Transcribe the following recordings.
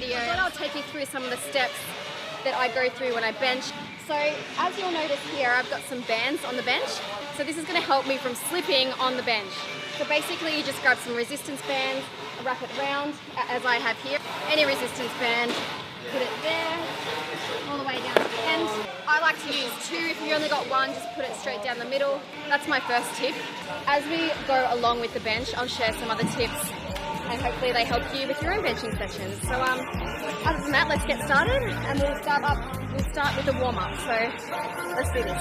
video. I thought I'll take you through some of the steps that I go through when I bench. So as you'll notice here, I've got some bands on the bench. So this is going to help me from slipping on the bench. So basically you just grab some resistance bands, wrap it around as I have here. Any resistance band, put it there, all the way down to the end. I like to use two. If you only got one, just put it straight down the middle. That's my first tip. As we go along with the bench, I'll share some other tips and hopefully they help you with your own benching sessions. So other than that, let's get started and we'll start with the warm-up. So let's do this.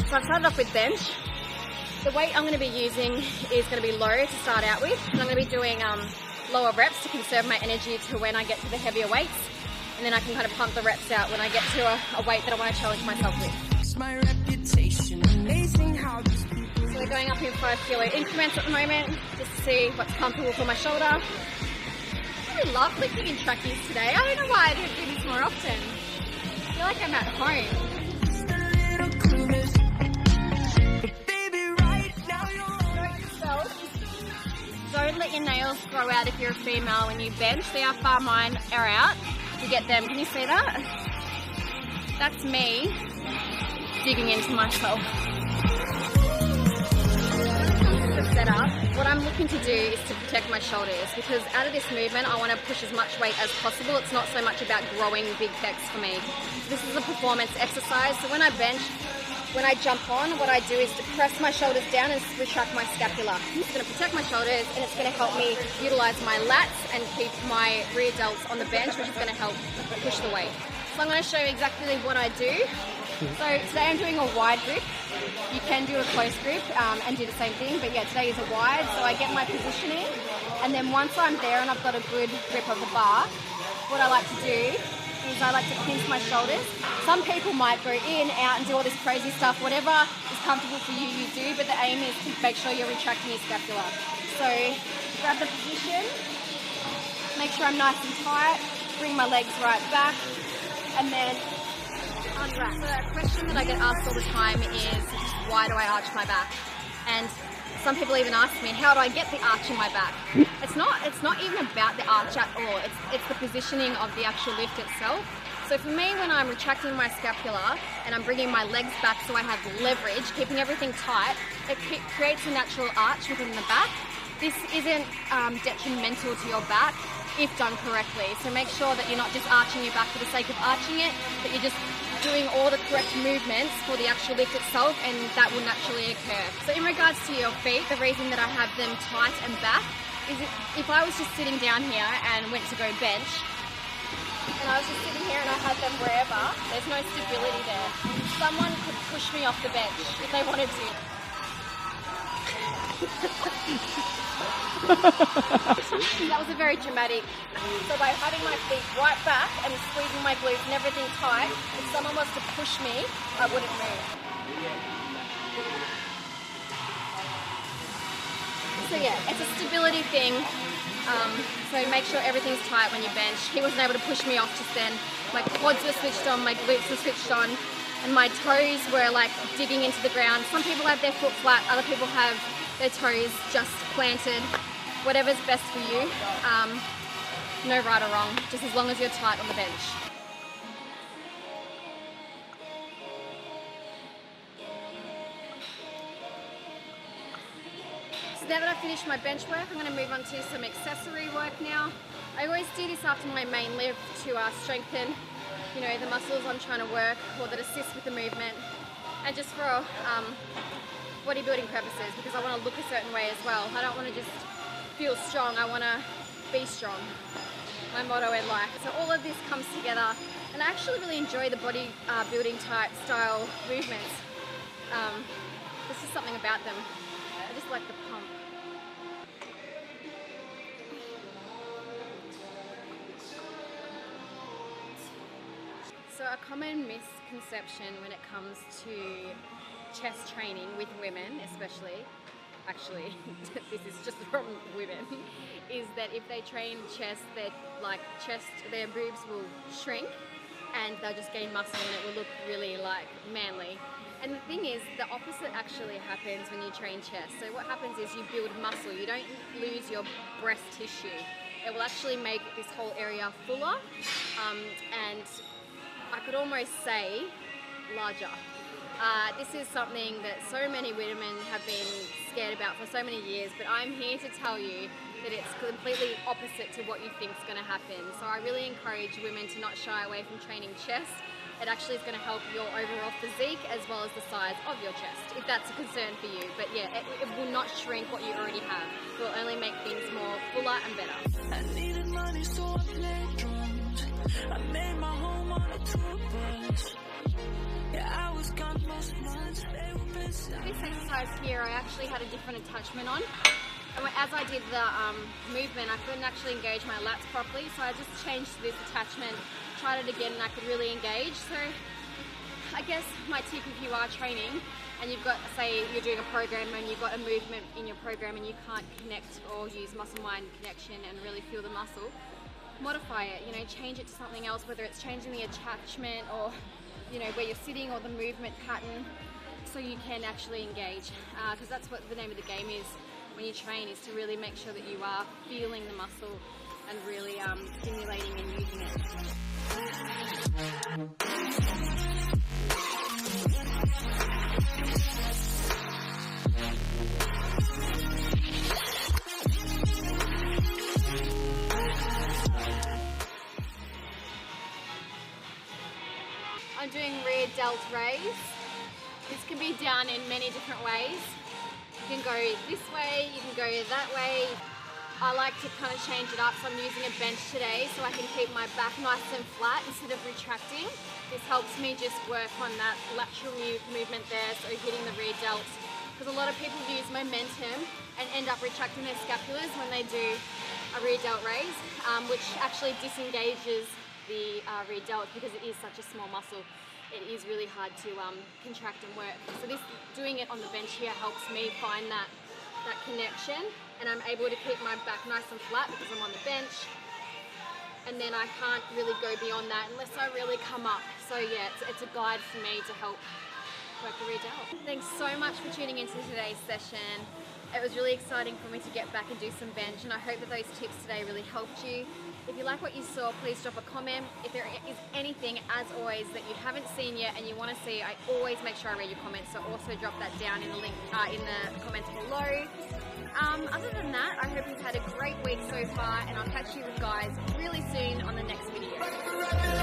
So I've started off with bench. The weight I'm going to be using is going to be low to start out with. And I'm going to be doing lower reps to conserve my energy to when I get to the heavier weights. And then I can kind of pump the reps out when I get to a weight that I want to challenge myself with. My reputation, amazing how these people... So we're going up in 5 kilo increments at the moment, just to see what's comfortable for my shoulder. I really love lifting in trackies today. I don't know why I don't do this more often. I feel like I'm at home. Don't let your nails grow out if you're a female when you bench. See how far mine are out? You get them. Can you see that? That's me digging into myself. When it comes to the setup, what I'm looking to do is to protect my shoulders because out of this movement I want to push as much weight as possible. It's not so much about growing big pecs for me. This is a performance exercise. So when I bench, when I jump on, what I do is to press my shoulders down and retract my scapula. It's going to protect my shoulders and it's going to help me utilize my lats and keep my rear delts on the bench, which is going to help push the weight. So I'm going to show you exactly what I do. So today I'm doing a wide grip. You can do a close grip and do the same thing, but yeah, today is a wide. So I get my positioning and then once I'm there and I've got a good grip of the bar, what I like to do is I like to pinch my shoulders. Some people might go in, out and do all this crazy stuff. Whatever is comfortable for you, you do, but the aim is to make sure you're retracting your scapula. So grab the position, make sure I'm nice and tight, bring my legs right back, and then unwrap. So a question that I get asked all the time is, why do I arch my back? And some people even ask me, how do I get the arch in my back? It's not even about the arch at all. It's the positioning of the actual lift itself. So for me, when I'm retracting my scapula and I'm bringing my legs back so I have leverage, keeping everything tight, it creates a natural arch within the back. This isn't detrimental to your back if done correctly. So make sure that you're not just arching your back for the sake of arching it, but you're just doing all the correct movements for the actual lift itself, and that will naturally occur. So in regards to your feet, the reason that I have them tight and back is if I was just sitting down here and went to go bench, and I was just sitting here and I had them wherever, there's no stability there. Someone could push me off the bench if they wanted to. That was a very dramatic. So by having my feet right back and squeezing my glutes and everything tight, if someone was to push me, I wouldn't move. So yeah, it's a stability thing. So make sure everything's tight when you bench. He wasn't able to push me off just then. My quads were switched on, my glutes were switched on, and my toes were like digging into the ground. Some people have their foot flat, other people have their toes just planted. Whatever's best for you. No right or wrong, just as long as you're tight on the bench. So now that I've finished my bench work, I'm going to move on to some accessory work now. I always do this after my main lift to strengthen, the muscles I'm trying to work or that assist with the movement, and just for bodybuilding purposes, because I want to look a certain way as well. I don't want to just feel strong, I want to be strong. My motto in life. So all of this comes together, and I actually really enjoy the body building type style movements. There's just something about them. I just like the pump. So a common misconception when it comes to chest training with women especially, actually this is just from women, is that if they train chest, their boobs will shrink and they'll just gain muscle and it will look really like manly. And the thing is, the opposite actually happens when you train chest. So what happens is you build muscle. You don't lose your breast tissue. It will actually make this whole area fuller, and I could almost say larger. This is something that so many women have been scared about for so many years, but I'm here to tell you that it's completely opposite to what you think is going to happen. So I really encourage women to not shy away from training chest. It actually is going to help your overall physique as well as the size of your chest, if that's a concern for you. But yeah, it will not shrink what you already have. It will only make things more fuller and better. I needed money, so I played drums. I made my home on a tour bus. Yeah, I was gone most months. They were busy. This exercise here, I actually had a different attachment on. And as I did the movement, I couldn't actually engage my lats properly, so I just changed to this attachment, tried it again, and I could really engage. So I guess my tip, if you are training and you've got, say you're doing a program and you've got a movement in your program and you can't connect or use muscle-mind connection and really feel the muscle, modify it, you know, change it to something else, whether it's changing the attachment or, you know, where you're sitting or the movement pattern, so you can actually engage, because that's what the name of the game is when you train, is to really make sure that you are feeling the muscle and really stimulating and using it. I'm doing rear delt raise. This can be done in many different ways. You can go this way, you can go that way. I like to kind of change it up, so I'm using a bench today so I can keep my back nice and flat instead of retracting. This helps me just work on that lateral movement there, so hitting the rear delts. Because a lot of people use momentum and end up retracting their scapulars when they do a rear delt raise, which actually disengages the rear delt because it is such a small muscle. It is really hard to contract and work. So this, doing it on the bench here, helps me find that connection, and I'm able to keep my back nice and flat because I'm on the bench, and then I can't really go beyond that unless I really come up. So yeah, it's a guide for me to help work the rear delt. Thanks so much for tuning into today's session. It was really exciting for me to get back and do some bench, and I hope that those tips today really helped you. If you like what you saw, please drop a comment. If there is anything, as always, that you haven't seen yet and you want to see, I always make sure I read your comments, so also drop that down in the link in the comments below. Other than that, I hope you've had a great week so far, and I'll catch you guys really soon on the next video.